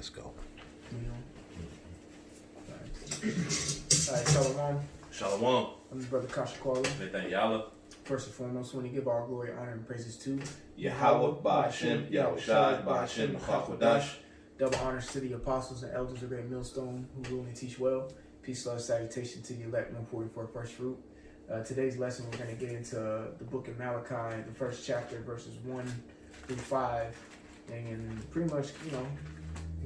Let's go. All right, Shalom. Shalom. I'm his brother Kasha Kwala. Yalla. First and foremost, we want to give all glory, honor, and praises to Yahweh, Ba'ashem, Yahushai, Ba'ashem, Chakodash. Double honors to the apostles and elders of Great Millstone who rule and teach well. Peace, love, salutation to the elect, 144 first fruit. Today's lesson, we're going to get into the book of Malachi, the first chapter, verses 1 through 5. And pretty much,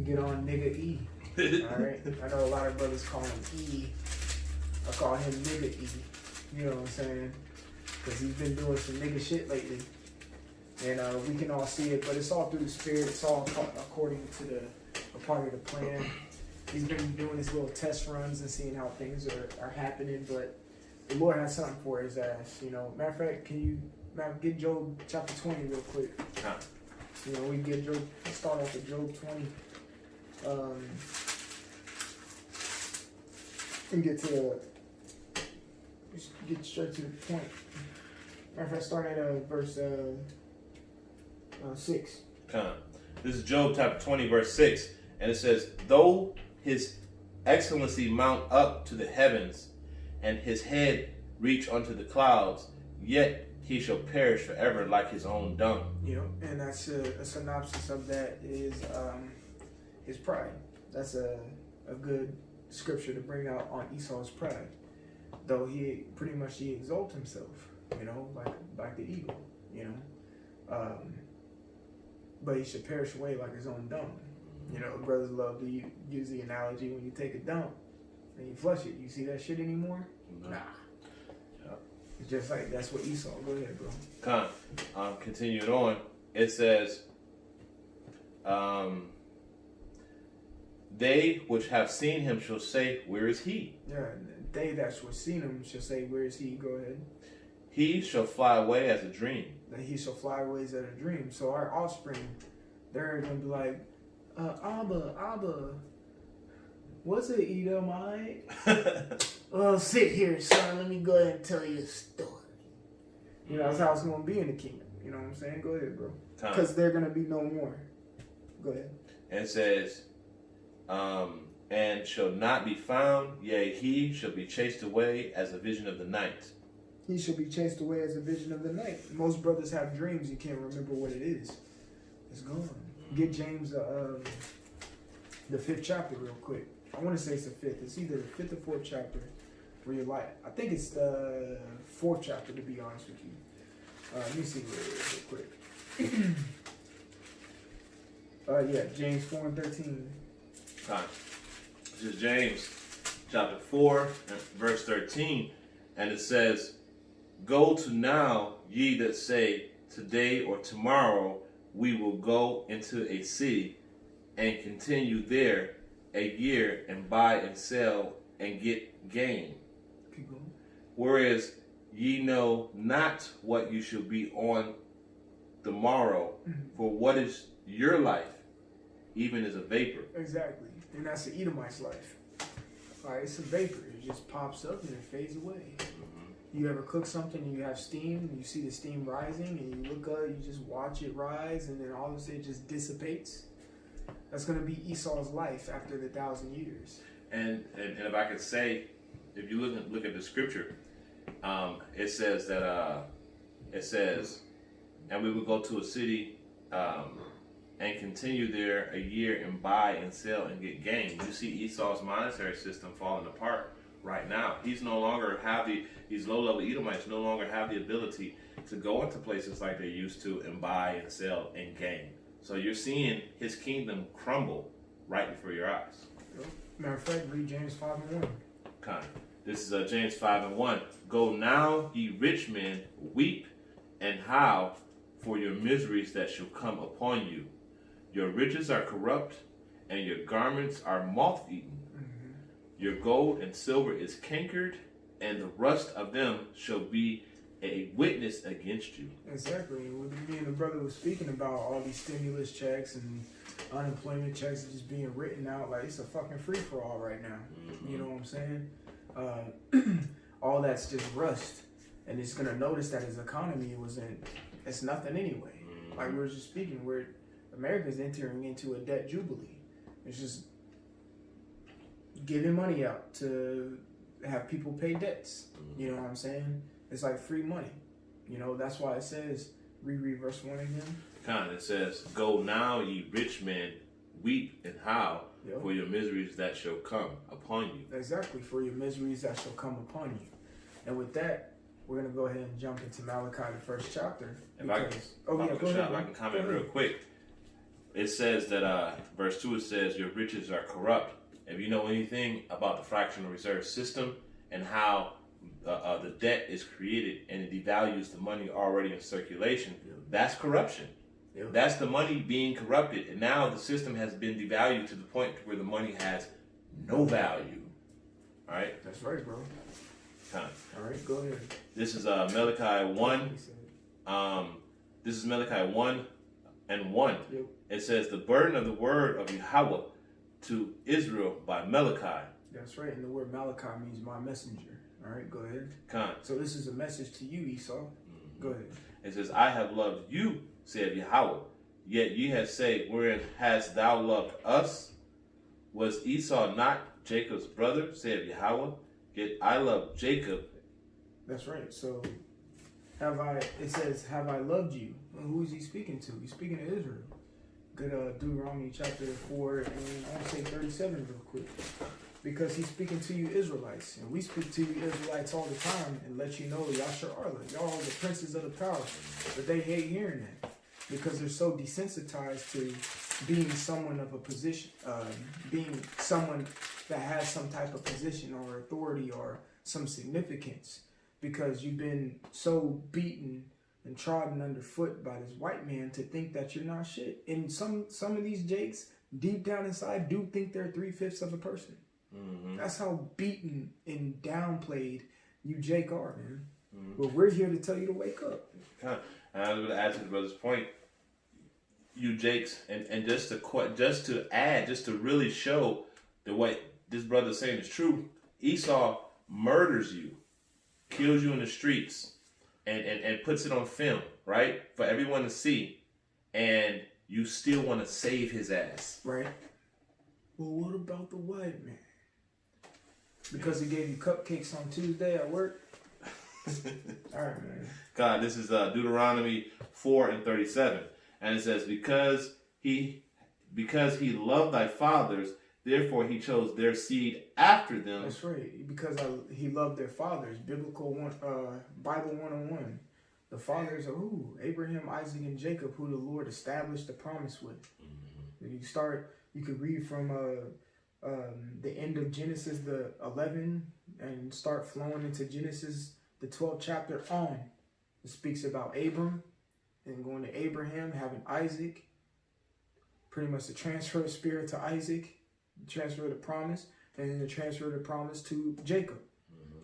get on nigga E. All right? I know a lot of brothers call him E. I call him nigga E. You know what I'm saying? Because he's been doing some nigga shit lately. And we can all see it, but it's all through the spirit. It's all according to a part of the plan. He's been doing his little test runs and seeing how things are happening, but the Lord has something for his ass. Matter of fact, can you get Job chapter 20 real quick? Huh. We get Job, start off with Job 20. And get straight to the point. Matter of fact, start at verse 6. This is Job chapter 20, verse 6. And it says, though his excellency mount up to the heavens, and his head reach unto the clouds, yet he shall perish forever like his own dung. And that's a synopsis of that is his pride. That's a good scripture to bring out on Esau's pride. Though he exalts himself, like the eagle, but he should perish away like his own dung. Brothers love to use the analogy when you take a dump and you flush it. You see that shit anymore? No. Nah. Yep. It's just like, that's what Esau. Go ahead, bro. Continuing on, it says, they which have seen him shall say, where is he? Yeah, they that shall seen him shall say, where is he? Go ahead. He shall fly away as a dream. That he shall fly away as a dream. So our offspring, they're going to be like, Abba, what's it, Edomite? Well, sit here, son. Let me go ahead and tell you a story. That's how it's going to be in the kingdom. You know what I'm saying? Go ahead, bro. Because they're going to be no more. Go ahead. And it says, and shall not be found, yea, he shall be chased away as a vision of the night. He shall be chased away as a vision of the night. Most brothers have dreams, you can't remember what it is. It's gone. Get James the 5th chapter real quick. I want to say it's the 5th. It's either the 5th or 4th chapter where you're like, I think it's the 4th chapter, to be honest with you. Let me see where it is real quick. Yeah, James 4 and 13. This is James chapter 4 and verse 13. And it says, go to now, ye that say, today or tomorrow we will go into a city and continue there a year and buy and sell and get gain. Keep going. Whereas ye know not what you shall be on the morrow, for what is your life, even as a vapor. Exactly. And that's the Edomite's life. All right, it's a vapor. It just pops up and it fades away. You ever cook something and you have steam and you see the steam rising and you look up, you just watch it rise and then all of a sudden it just dissipates? That's going to be Esau's life after the 1,000 years. And if I could say, if you look at the scripture, it says that and we would go to a city and continue there a year and buy and sell and get gain. You see Esau's monetary system falling apart right now. He's no longer these low-level Edomites no longer have the ability to go into places like they used to and buy and sell and gain. So you're seeing his kingdom crumble right before your eyes. Matter of fact, read James 5 and 1. This is James 5 and 1. Go now, ye rich men, weep and howl for your miseries that shall come upon you. Your riches are corrupt, and your garments are moth-eaten. Your gold and silver is cankered, and the rust of them shall be a witness against you. Exactly. Me and the brother was speaking about all these stimulus checks and unemployment checks just being written out. Like, it's a fucking free-for-all right now. You know what I'm saying? All that's just rust. And it's going to notice that his economy it's nothing anyway. Like we were just speaking, America's entering into a debt jubilee. It's just giving money out to have people pay debts. You know what I'm saying? It's like free money. You know, that's why it says, reread verse 1 again. It says, "Go now, ye rich men, weep and howl for your miseries that shall come upon you." Exactly, for your miseries that shall come upon you. And with that, we're going to go ahead and jump into Malachi, the first chapter. If I can comment real quick. It says that, verse 2, it says, "Your riches are corrupt." If you know anything about the fractional reserve system and how the debt is created and it devalues the money already in circulation, that's corruption. That's the money being corrupted. And now the system has been devalued to the point where the money has no value. All right? That's right, bro. All right, go ahead. This is Malachi 1. This is Malachi 1 and 1. Yep. It says, "The burden of the word of Yahweh to Israel by Malachi." That's right, and the word Malachi means my messenger. All right, go ahead. So this is a message to you, Esau. Go ahead. It says, "I have loved you, saith Yahweh. Yet ye have said, wherein hast thou loved us? Was Esau not Jacob's brother, saith Yahweh? Yet I love Jacob." That's right. So it says, "Have I loved you?" And who is he speaking to? He's speaking to Israel. Good Deuteronomy chapter 4 and I want to say 37 real quick. Because he's speaking to you Israelites. And we speak to you Israelites all the time and let you know y'all sure are. Y'all are the princes of the power. But they hate hearing that. Because they're so desensitized to being someone of a position, being someone that has some type of position or authority or some significance. Because you've been so beaten and trodden underfoot by this white man to think that you're not shit. And some of these Jakes, deep down inside, do think they're 3/5 of a person. That's how beaten and downplayed you Jake are, man. But we're here to tell you to wake up. And I was going to add to the brother's point, you Jakes, and just to really show that what this brother is saying is true, Esau murders you, kills you in the streets, and puts it on film, right, for everyone to see, and you still want to save his ass. Right. Well, what about the white man? Because he gave you cupcakes on Tuesday at work? All right, man. God, this is Deuteronomy 4 and 37. And it says, because he loved thy fathers, therefore he chose their seed after them. That's right. Because he loved their fathers. Bible 101. The fathers are who? Abraham, Isaac, and Jacob, who the Lord established the promise with. You could read from the end of Genesis, the 11, and start flowing into Genesis, the 12th chapter on. It speaks about Abram and going to Abraham, having Isaac, pretty much the transfer of spirit to Isaac, the transfer of the promise, and then the transfer of the promise to Jacob.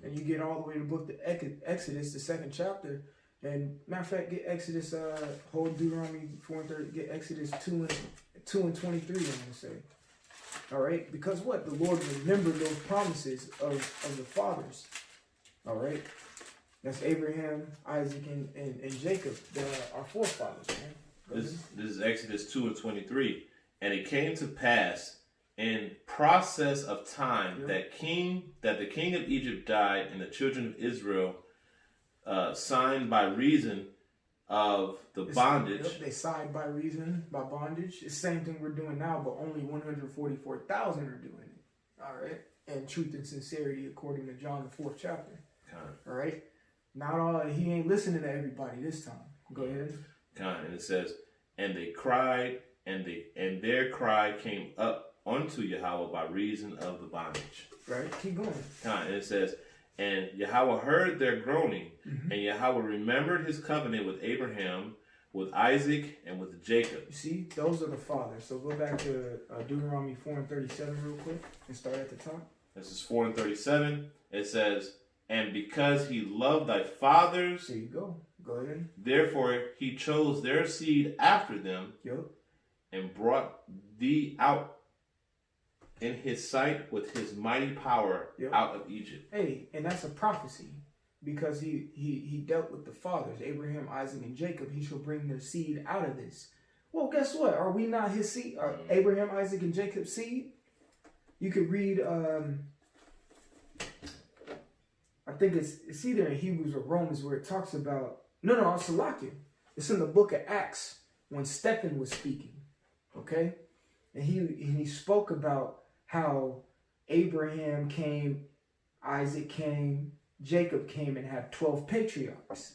And you get all the way to the book of Exodus, the 2nd chapter. And matter of fact, get Exodus, whole Deuteronomy 4 and 30, get Exodus 2 and 23, I'm going to say. All right? Because what? The Lord remembered those promises of the fathers. All right? That's Abraham, Isaac, and Jacob, our forefathers, man. This is Exodus 2 and 23. "And it came to pass in process of time that the king of Egypt died, and the children of Israel signed by reason of the bondage." They signed by reason, by bondage. It's the same thing we're doing now, but only 144,000 are doing it. All right? And truth and sincerity, according to John, the 4th chapter. All right? He ain't listening to everybody this time. Go ahead. And it says, "And they cried, and their cry came up unto Yahweh by reason of the bondage." Right? Keep going. And it says, "And Yahweh heard their groaning, and Yahweh remembered his covenant with Abraham, with Isaac, and with Jacob." You see, those are the fathers. So go back to Deuteronomy 4 and 37 real quick and start at the top. This is 4 and 37. It says, "And because he loved thy fathers," there you go. Go ahead. "therefore he chose their seed after them, and brought thee out in his sight with his mighty power out of Egypt." Hey, and that's a prophecy. Because he dealt with the fathers, Abraham, Isaac, and Jacob. He shall bring their seed out of this. Well, guess what? Are we not his seed? Are Abraham, Isaac, and Jacob's seed? You could read, I think it's either in Hebrews or Romans where it talks about, no, it's Salakia. It's in the book of Acts when Stephen was speaking, okay? And he spoke about how Abraham came, Isaac came, Jacob came, and had 12 patriarchs,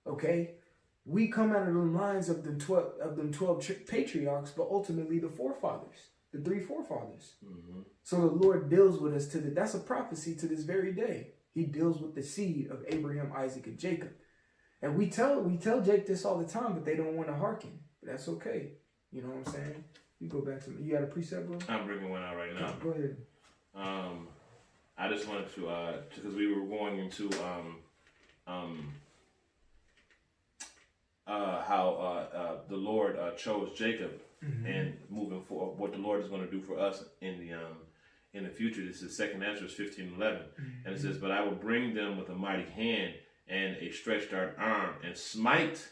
okay? We come out of the lines of them 12 patriarchs, but ultimately the forefathers, the 3 forefathers. Mm-hmm. So the Lord deals with us that's a prophecy to this very day. He deals with the seed of Abraham, Isaac, and Jacob. And we tell Jake this all the time, but they don't want to hearken. But that's okay. You know what I'm saying? You go back to me. You got a precept, bro? I'm bringing one out right now. Go ahead. I just wanted to, because we were going into how the Lord chose Jacob, mm-hmm. and moving forward, what the Lord is going to do for us in the future. This is 2nd Ezra 15:11, mm-hmm. and it says, "But I will bring them with a mighty hand and a stretched out arm, and smite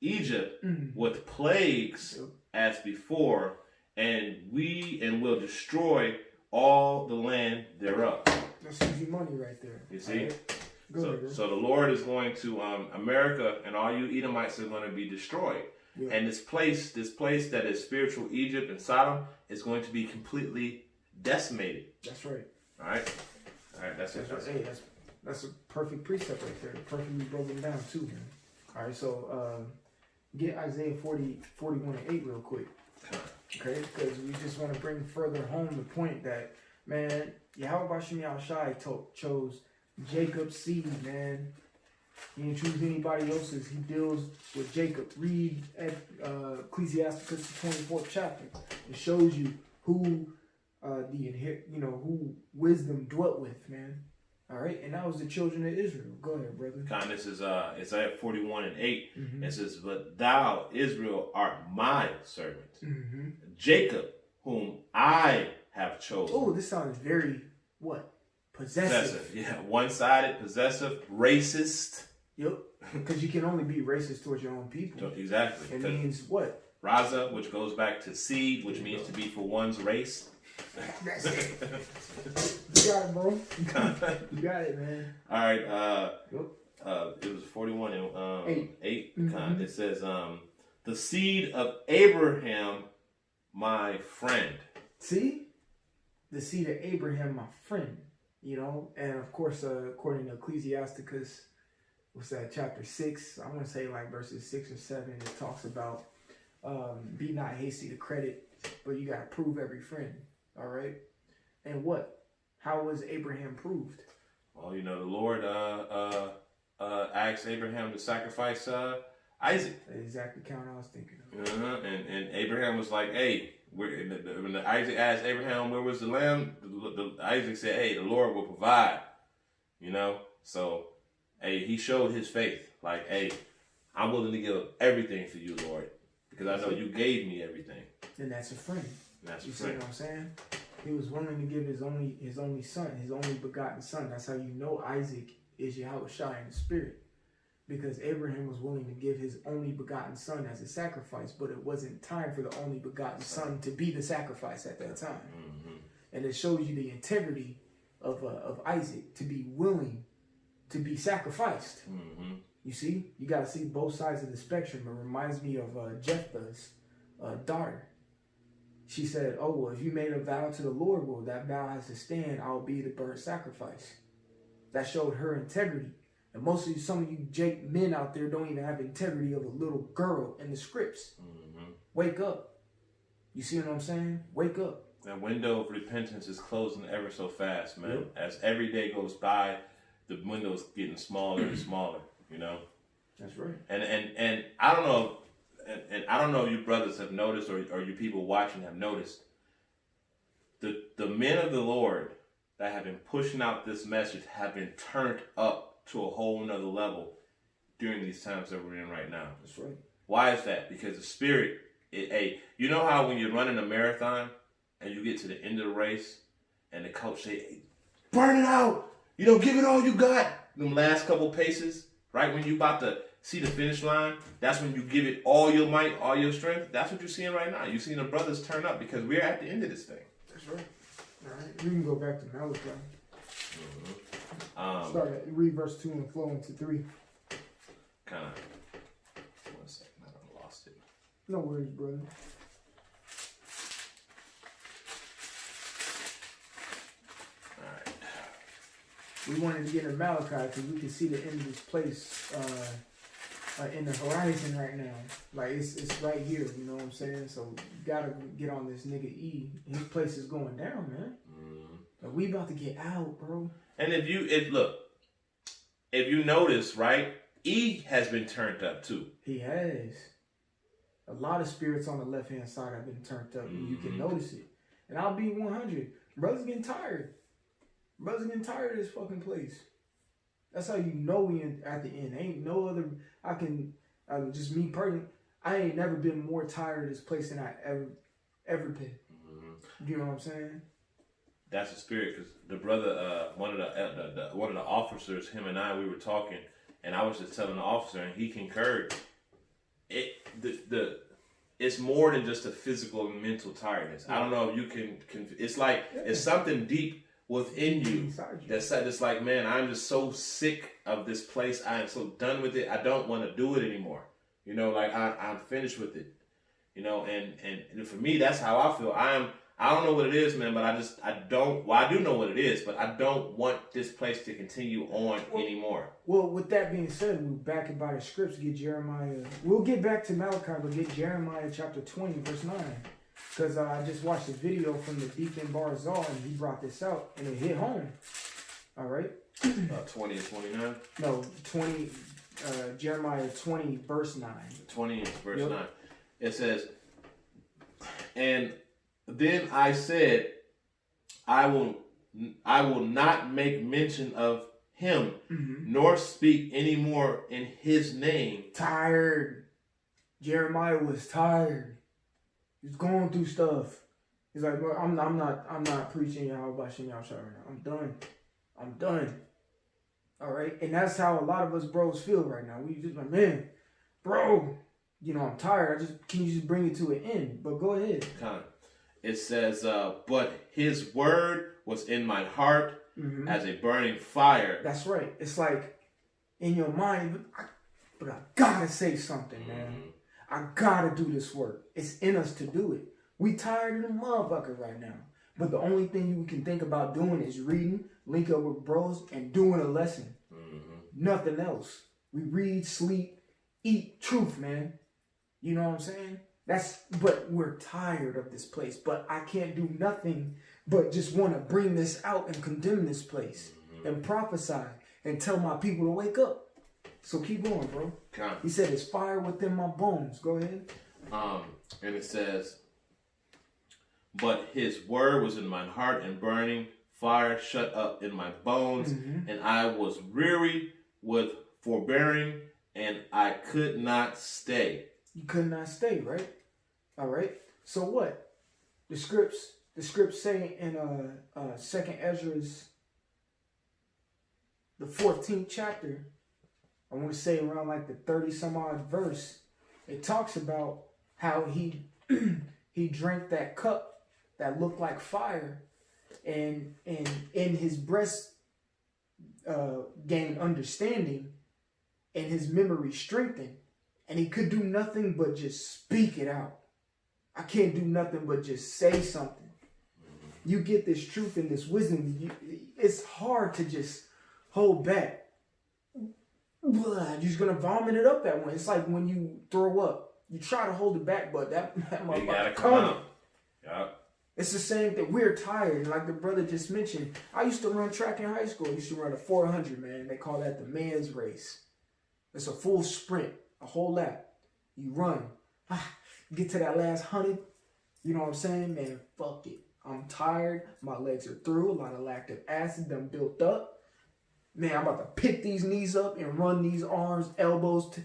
Egypt mm-hmm. with plagues as before, and will destroy all the land thereof." That's easy money right there. You see? Right. So the Lord is going to, America and all you Edomites are going to be destroyed. Yeah. And this place that is spiritual Egypt and Sodom is going to be completely decimated. That's right. All right. That's it. Hey, that's a perfect precept right there. Perfectly broken down too, man. All right. So get Isaiah 41:8 real quick. Okay, because we just want to bring further home the point that, man, Yahweh Bashim Yahushai chose Jacob's seed, man. He didn't choose anybody else's. He deals with Jacob. Read Ecclesiasticus 24th chapter. It shows you who who wisdom dwelt with, man. All right, and that was the children of Israel. Go ahead, brother. This is Isaiah 41:8. Mm-hmm. It says, "But thou, Israel, art my servant, mm-hmm. Jacob, whom I have chosen." Oh, this sounds very what? Possessive. Yeah, one-sided, possessive, racist. Yep, because you can only be racist towards your own people. Exactly. It means what? Raza, which goes back to seed, which means to be for one's race. That's it. You got it, bro. You got it, man. All right. It was 41 and 8. Mm-hmm. It says, "The seed of Abraham, my friend." See, the seed of Abraham, my friend. You know, and of course, according to Ecclesiasticus, what's that, chapter 6? I want to say like verses 6 or 7. It talks about be not hasty to credit, but you got to prove every friend. All right. And what? How was Abraham proved? Well, the Lord asked Abraham to sacrifice Isaac. That's exactly the count I was thinking of. And Abraham was like, "Hey." When Isaac asked Abraham where was the lamb, Isaac said, "Hey, the Lord will provide." So hey, he showed his faith. Like, "Hey, I'm willing to give everything for you, Lord, because I know you gave me everything." And that's a friend. See what I'm saying? He was willing to give his only son, his only begotten son. That's how you know Isaac is Yahushua in the spirit. Because Abraham was willing to give his only begotten son as a sacrifice, but it wasn't time for the only begotten son to be the sacrifice at that time. Mm-hmm. And it shows you the integrity of Isaac to be willing to be sacrificed. Mm-hmm. You see, you got to see both sides of the spectrum. It reminds me of Jephthah's daughter. She said, "Oh, well, if you made a vow to the Lord, well, that vow has to stand. I'll be the burnt sacrifice." That showed her integrity. And some of you Jake men out there don't even have integrity of a little girl in the scripts. Mm-hmm. Wake up. You see what I'm saying? Wake up. That window of repentance is closing ever so fast, man. Yep. As every day goes by, the window's getting smaller and smaller, That's right. And I don't know, and I don't know if you brothers have noticed or you people watching have noticed, the men of the Lord that have been pushing out this message have been turned up to a whole nother level during these times that we're in right now. That's right. Why is that? Because the spirit, you know how when you're running a marathon and you get to the end of the race and the coach say, "Hey, burn it out, give it all you got." Them last couple paces, right when you about to see the finish line, that's when you give it all your might, all your strength. That's what you're seeing right now. You're seeing the brothers turn up because we're at the end of this thing. That's right. All right. We can go back to Malachi. Start at read verse 2 and flow into 3. Kind of. 1 second, I done lost it. No worries, brother. Alright. We wanted to get in Malachi because we can see the end of this place in the horizon right now. Like it's right here, you know what I'm saying? So you gotta get on this nigga E. His place is going down, man. Like, we about to get out, bro. And if you notice, right, E has been turned up too. He has. A lot of spirits on the left hand side have been turned up, and you can notice it. And I'll be 100. Brothers getting tired. Brothers getting tired of this fucking place. That's how you know we at the end. Ain't no other. Just me personally. I ain't never been more tired of this place than I ever been. You know what I'm saying? That's the spirit, because the brother, one of the officers, him and I, we were talking, and I was just telling the officer, and he concurred. It's more than just a physical and mental tiredness. I don't know if you can. It's like it's something deep within you that's like, man, I'm just so sick of this place. I am so done with it. I don't want to do it anymore. You know, like I'm finished with it. You know, and for me, that's how I feel. I don't know what it is, man, but I do know what it is, but I don't want this place to continue on anymore. Well, with that being said, we'll back it by the scripts, get Jeremiah. We'll get back to Malachi, but get Jeremiah chapter 20, verse 9. Because I just watched a video from the Deacon Barzal, and he brought this out, and it hit home. All right? 20 and 29? No, 20, Jeremiah 20, verse 9. 20 verse 9. It says, and then I said, I will not make mention of him, nor speak anymore in his name. Tired. Jeremiah was tired. He's going through stuff. He's like, bro, I'm not preaching Yahweh Shem Yahweh right now. I'm done. All right, and that's how a lot of us bros feel right now. We just like, man, bro, you know, I'm tired. Can you just bring it to an end? But go ahead. It says, but his word was in my heart as a burning fire. That's right. It's like in your mind, but I gotta say something, man. I gotta do this work. It's in us to do it. We tired of the motherfucker right now. But the only thing you can think about doing is reading, link up with bros, and doing a lesson. Nothing else. We read, sleep, eat truth, man. You know what I'm saying? But we're tired of this place. But I can't do nothing but just want to bring this out and condemn this place and prophesy and tell my people to wake up. So keep going, bro. He said, "It's fire within my bones." Go ahead. And it says, but his word was in my heart and burning fire shut up in my bones, and I was weary with forbearing, and I could not stay. You could not stay, right? All right. So what? The scripts say in 2nd Ezra's the 14th chapter, I want to say around like the 30 some odd verse, it talks about how he drank that cup that looked like fire, and in his breast gained understanding, and his memory strengthened, and he could do nothing but just speak it out. I can't do nothing but just say something. You get this truth and this wisdom, it's hard to just hold back. You're just gonna vomit it up that way. It's like when you throw up. You try to hold it back, but that motherfucker gotta come out. Yep. It's the same thing. We're tired. Like the brother just mentioned, I used to run track in high school. I used to run a 400, man. They call that the man's race. It's a full sprint, a whole lap. You run. Get to that last 100. You know what I'm saying? Man, fuck it. I'm tired. My legs are through. A lot of lactic acid done built up. Man, I'm about to pick these knees up and run these arms, elbows.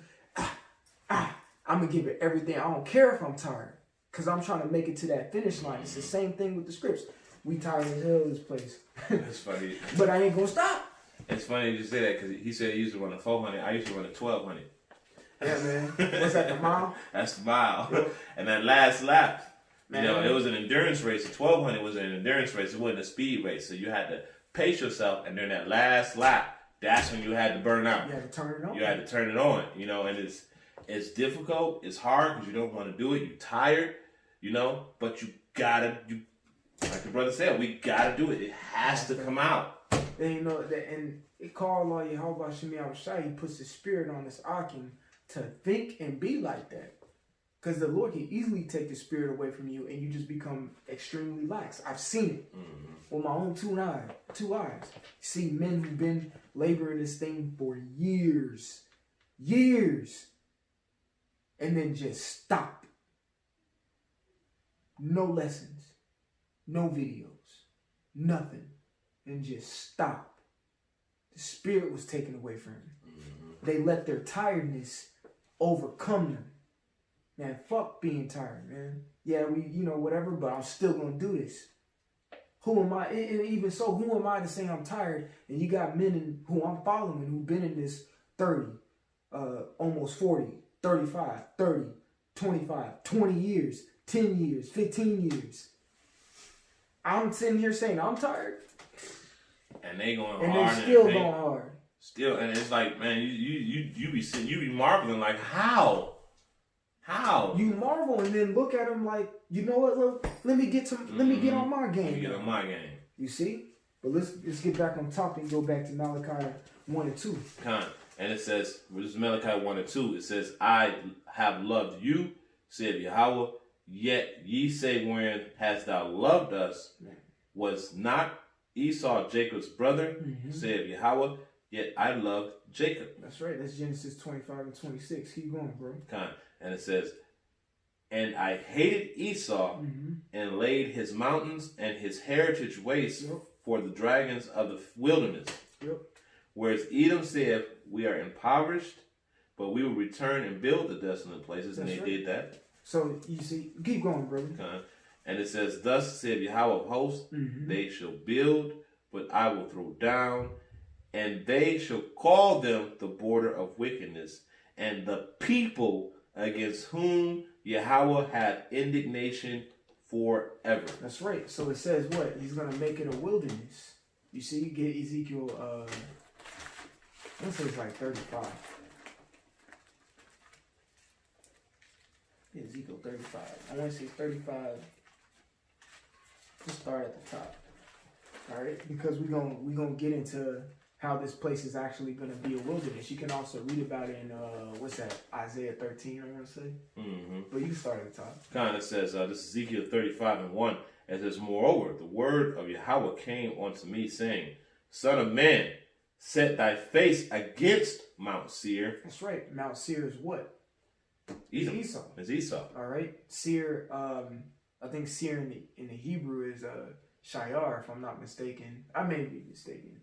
I'm going to give it everything. I don't care if I'm tired, because I'm trying to make it to that finish line. It's the same thing with the scripts. We tired as hell of this place. It's funny. But I ain't going to stop. It's funny you say that, because he said he used to run a 400. I used to run a 1200. Yeah, man. What's that, the mile? That's the mile. Yep. And that last lap, Man. you know, it was an endurance race. The 1200 was an endurance race. It wasn't a speed race. So you had to pace yourself. And during that last lap, that's when you had to burn out. You had to turn it on. You had to turn it on, you know, and it's difficult. It's hard because you don't want to do it. You're tired, you know, but you gotta, like the brother said, we gotta do it. It has to come out. And you know that, and it called all Yehovah Shemi Shai. He puts the spirit on this Akim to think and be like that, because the Lord can easily take the spirit away from you, and you just become extremely lax. I've seen it with my own two eyes. See men who've been laboring this thing for years, and then just stop. No lessons, no videos, nothing. And just stop. The spirit was taken away from them. They let their tiredness overcome them. Man, fuck being tired, man. Yeah, we, you know, whatever, but I'm still gonna do this. Who am I? And even so, who am I to say I'm tired? And you got men who I'm following who've been in this 30, almost 40, 35, 30, 25, 20 years, 10 years, 15 years. I'm sitting here saying I'm tired. And they going and hard. And they still going hard. Still, and it's like, man, you be marveling like, how? You marvel and then look at them like, you know what? Look, let me get on my game. Let me get on my game. You see? But let's get back on top and go back to Malachi 1 and 2. And it says, this is Malachi 1 and 2. It says, I have loved you, said Yahweh. Yet ye say, wherein hast thou loved us? Was not Esau Jacob's brother, said Yahweh, yet I loved Jacob. That's right. That's Genesis 25 and 26. Keep going, bro. And it says, and I hated Esau and laid his mountains and his heritage waste for the dragons of the wilderness. Whereas Edom said, we are impoverished, but we will return and build the desolate places. That's and they did that. So, you see, keep going, brother. And it says, thus said Yahweh of hosts, they shall build, but I will throw down, and they shall call them the border of wickedness, and the people against whom Yahweh had indignation forever. That's right. So it says what? He's going to make it a wilderness. You see, you get Ezekiel, let's say it's like 35. Ezekiel 35. I want to say 35. Just start at the top. Alright? Because we're gonna get into how this place is actually gonna be a wilderness. You can also read about it in what's that? Isaiah 13, I want to say. But you can start at the top. It says, this is Ezekiel 35 and 1. It says, moreover, the word of Yahweh came unto me, saying, Son of man, set thy face against Mount Seir. That's right. Mount Seir is what? Edom. It's Esau. It's Esau. All right. Seir, I think Seir in the Hebrew is Shayar, if I'm not mistaken. I may be mistaken,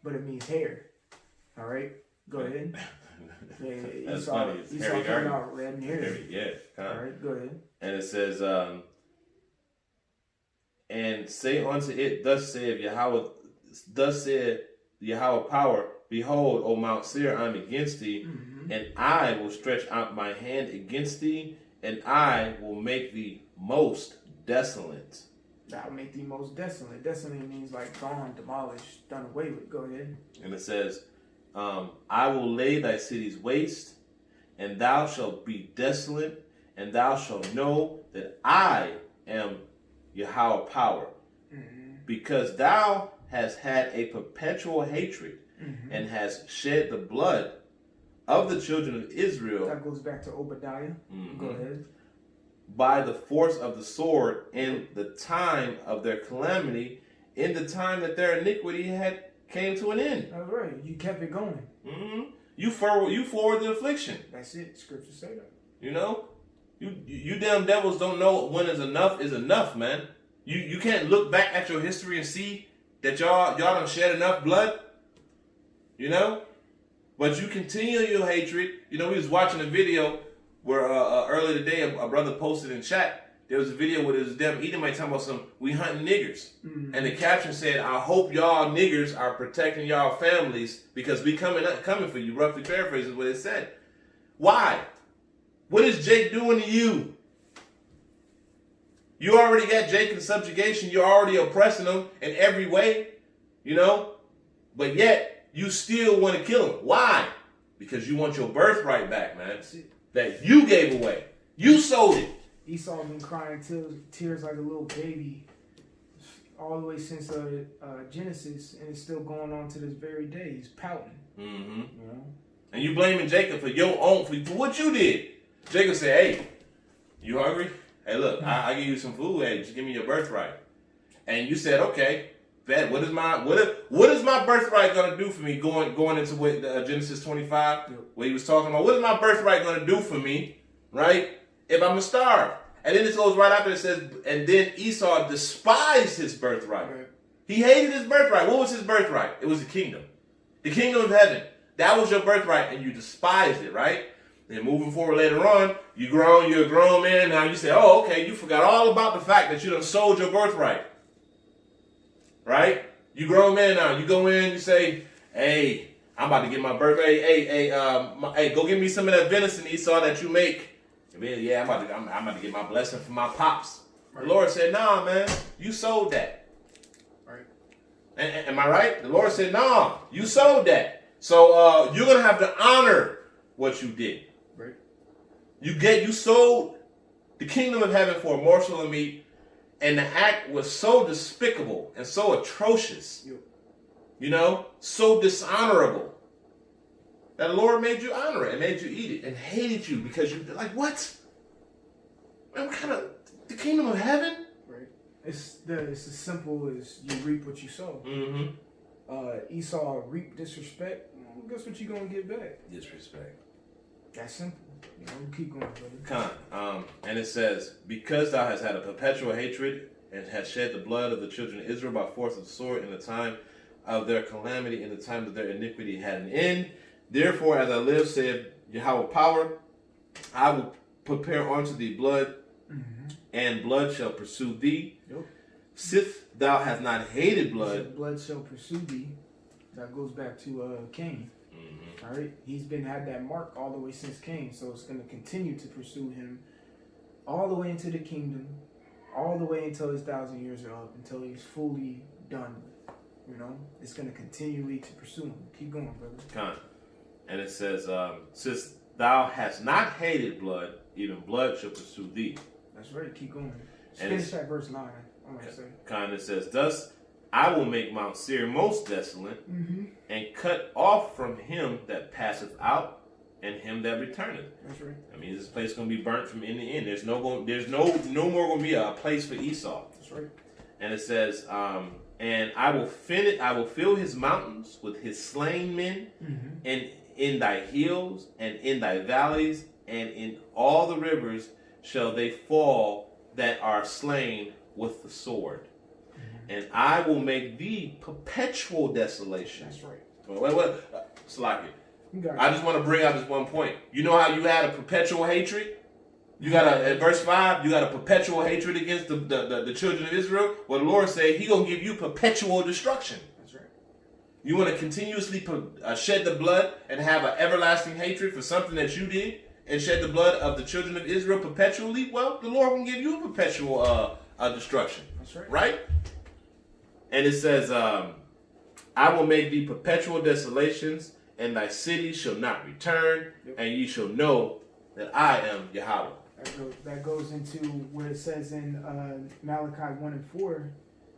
but it means hair. All right. Go ahead. That's Esau, funny. It's Esau came out red and hairy. Yeah. All right. Go ahead. And it says, and say unto it, thus said Yahweh power, behold, O Mount Seir, I am against thee, and I will stretch out my hand against thee, and I will make thee most desolate. I'll make thee most desolate. Desolate means like gone, demolished, done away with. Go ahead. And it says, I will lay thy cities waste, and thou shalt be desolate, and thou shalt know that I am Yahweh power, because thou hast had a perpetual hatred, and hast shed the blood of the children of Israel. That goes back to Obadiah. Go ahead. By the force of the sword in the time of their calamity, in the time that their iniquity had came to an end. That's right. You kept it going. You forward the affliction. That's it. Scripture say that. You know, you damn devils don't know when is enough, man. You can't look back at your history and see that y'all done shed enough blood. You know, but you continue your hatred. You know, we was watching a video where earlier today a brother posted in chat. There was a video where there was them Edomite talking about we hunting niggers, and the caption said, "I hope y'all niggers are protecting y'all families because we coming for you." Roughly paraphrasing what it said. Why? What is Jake doing to you? You already got Jake in subjugation. You're already oppressing him in every way, but yet you still want to kill him. Why? Because you want your birthright back, man. That you gave away. You sold it. Esau been crying tears like a little baby all the way since Genesis, and it's still going on to this very day. He's pouting. Mm-hmm. And you blaming Jacob for your own, for what you did. Jacob said, hey, you hungry? Hey, look, I give you some food. Hey, just give me your birthright. And you said, okay, bet. What is my birthright gonna do for me? Going into what Genesis 25, where he was talking about. What is my birthright gonna do for me, right? If I'm gonna starve. And then it goes right after it says, and then Esau despised his birthright. Right. He hated his birthright. What was his birthright? It was the kingdom of heaven. That was your birthright, and you despised it, right? Then moving forward later on, you're a grown man. Now you say, oh, okay, you forgot all about the fact that you done sold your birthright. Right? You grown man now. You go in, you say, hey, I'm about to get my birthright. Hey, go get me some of that venison, Esau, that you make. And then, yeah, I'm about to get my blessing from my pops. Right. The Lord said, nah, man, you sold that. Right. Am I right? The Lord said, nah, you sold that. So you're going to have to honor what you did. Right. You sold the kingdom of heaven for a morsel of meat, and the act was so despicable and so atrocious, so dishonorable, that the Lord made you honor it and made you eat it and hated you because you're like, what? Man, what kind of, the kingdom of heaven? Right. It's as simple as you reap what you sow. Mm-hmm. Esau reaped disrespect. Well, guess what you're going to get back? Disrespect. That's simple. Keep going, brother. And it says, because thou hast had a perpetual hatred and hast shed the blood of the children of Israel by force of the sword in the time of their calamity, in the time that their iniquity had an end. Therefore, as I live, saith Yahweh power, I will prepare unto thee blood, and blood shall pursue thee. Yep. Sith thou hast not hated blood. Blood shall pursue thee. That goes back to Cain. Mm-hmm. All right, he's had that mark all the way since Cain, so it's going to continue to pursue him all the way into the kingdom, all the way until his 1,000 years are up, until he's fully done. It's going to continually to pursue him. Keep going, brother. And it says, since thou hast not hated blood, even blood shall pursue thee. That's right. Keep going. Finish that verse 9. I'm going to say. It says, thus I will make Mount Seir most desolate, and cut off from him that passeth out, and him that returneth. That's right. I mean, this place is going to be burnt from end to end. There's no more going to be a place for Esau. That's right. And it says, and I will fill his mountains with his slain men, and in thy hills and in thy valleys and in all the rivers shall they fall that are slain with the sword. And I will make thee perpetual desolation. That's right. Wait. Slack it. I just want to bring out this one point. You know how you had a perpetual hatred? You got at verse 5, you got a perpetual hatred against the children of Israel. Well, the Lord said He gonna give you perpetual destruction. That's right. You want to continuously shed the blood and have an everlasting hatred for something that you did, and shed the blood of the children of Israel perpetually? Well, the Lord will give you a perpetual destruction. That's right. Right? And it says, I will make thee perpetual desolations, and thy cities shall not return, and ye shall know that I am Yahweh. That goes into where it says in Malachi 1 and 4,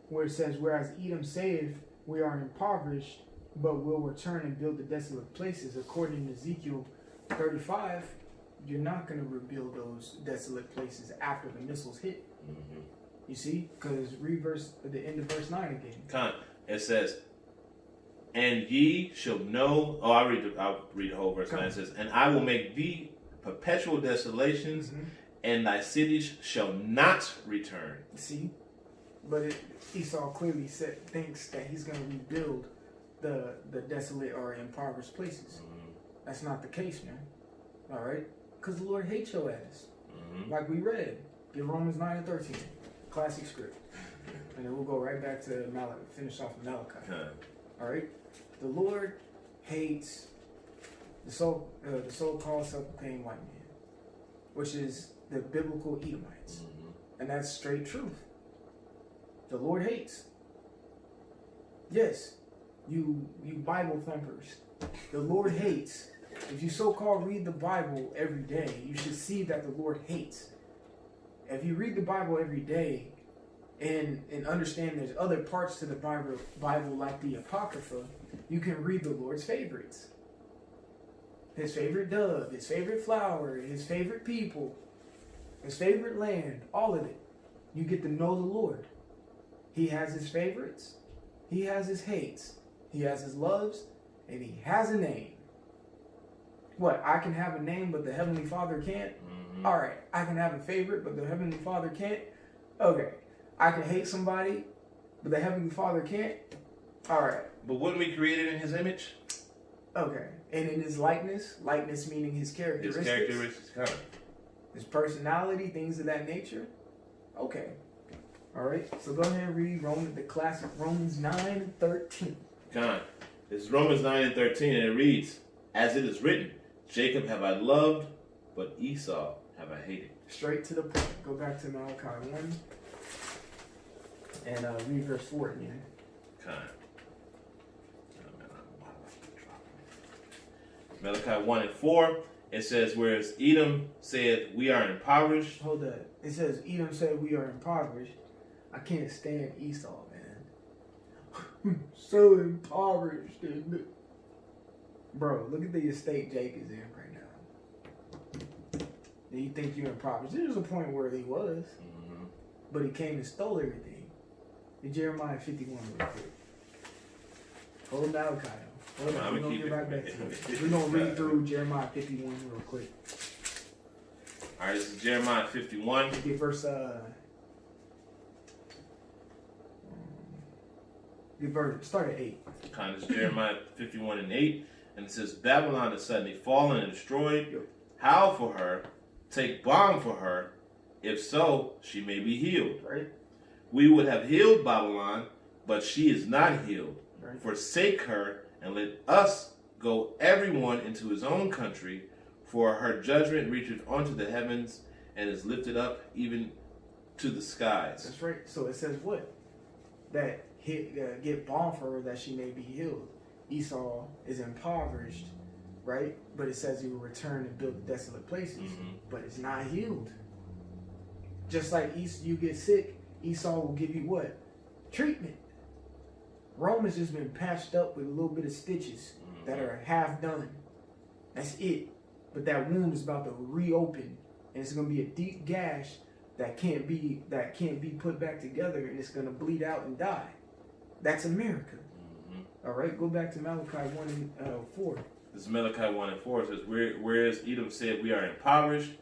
where it says, whereas Edom saith, we are impoverished, but will return and build the desolate places. According to Ezekiel 35, you're not going to rebuild those desolate places after the missiles hit. Mm-hmm. You see? Because read the end of verse 9 again. It says, and ye shall know, I'll read the whole verse 9. It says, and I will make thee perpetual desolations, and thy cities shall not return. See? But Esau clearly thinks that he's going to rebuild the desolate or impoverished places. That's not the case, man. All right? Because the Lord hates your ass. Like we read. Get Romans 9 and 13. Classic script. And then we'll go right back to Malachi. Finish off Malachi. All right? The Lord hates the so-called self-proclaimed white man, which is the biblical Edomites, and that's straight truth. The Lord hates. Yes, you Bible thumpers. The Lord hates. If you so-called read the Bible every day, you should see that the Lord hates. If you read the Bible every day and understand there's other parts to the Bible like the Apocrypha, you can read the Lord's favorites. His favorite dove, his favorite flower, his favorite people, his favorite land, all of it. You get to know the Lord. He has his favorites, he has his hates, he has his loves, and he has a name. What, I can have a name but the Heavenly Father can't? Alright, I can have a favorite but the Heavenly Father can't? Okay. I can hate somebody but the Heavenly Father can't? Alright. But wasn't we created in his image? Okay. And in his likeness meaning his characteristics. His characteristics, kind of. His personality, things of that nature. Okay. Alright, so go ahead and read the classic Romans 9:13. Kind. It's Romans 9:13, and it reads, "As it is written, Jacob have I loved, but Esau have I hated." Straight to the point. Go back to Malachi 1 and read verse 4 again. Kind. Malachi 1:4, it says, "Whereas Edom saith, we are impoverished." Hold up. It says, Edom said we are impoverished. I can't stand Esau, man. So impoverished, isn't it? Bro, look at the estate Jake is in right now. Do you think you're impoverished? There was a point where he was, but he came and stole everything. In Jeremiah 51 real quick. Hold Malachi. Hold on, we're going to get right back to it. We're going to read through Jeremiah 51 real quick. Alright, this is Jeremiah 51. Get verse, start at 8. Kind of Jeremiah 51:8. And it says, "Babylon is suddenly fallen and destroyed. Yep. Howl for her, take balm for her, if so, she may be healed. Right? We would have healed Babylon, but she is not healed. Right. Forsake her, and let us go everyone into his own country, for her judgment reacheth unto the heavens, and is lifted up even to the skies." That's right. So it says what? That get balm for her that she may be healed. Esau is impoverished, right? But it says he will return and build desolate places, but it's not healed. Just like you get sick, Esau will give you what? Treatment. Rome has just been patched up with a little bit of stitches that are half done. That's it. But that wound is about to reopen, and it's going to be a deep gash that can't be put back together, and it's going to bleed out and die. That's America. All right, go back to Malachi 1:4. This is Malachi 1:4. It says, "Whereas Edom said, we are impoverished,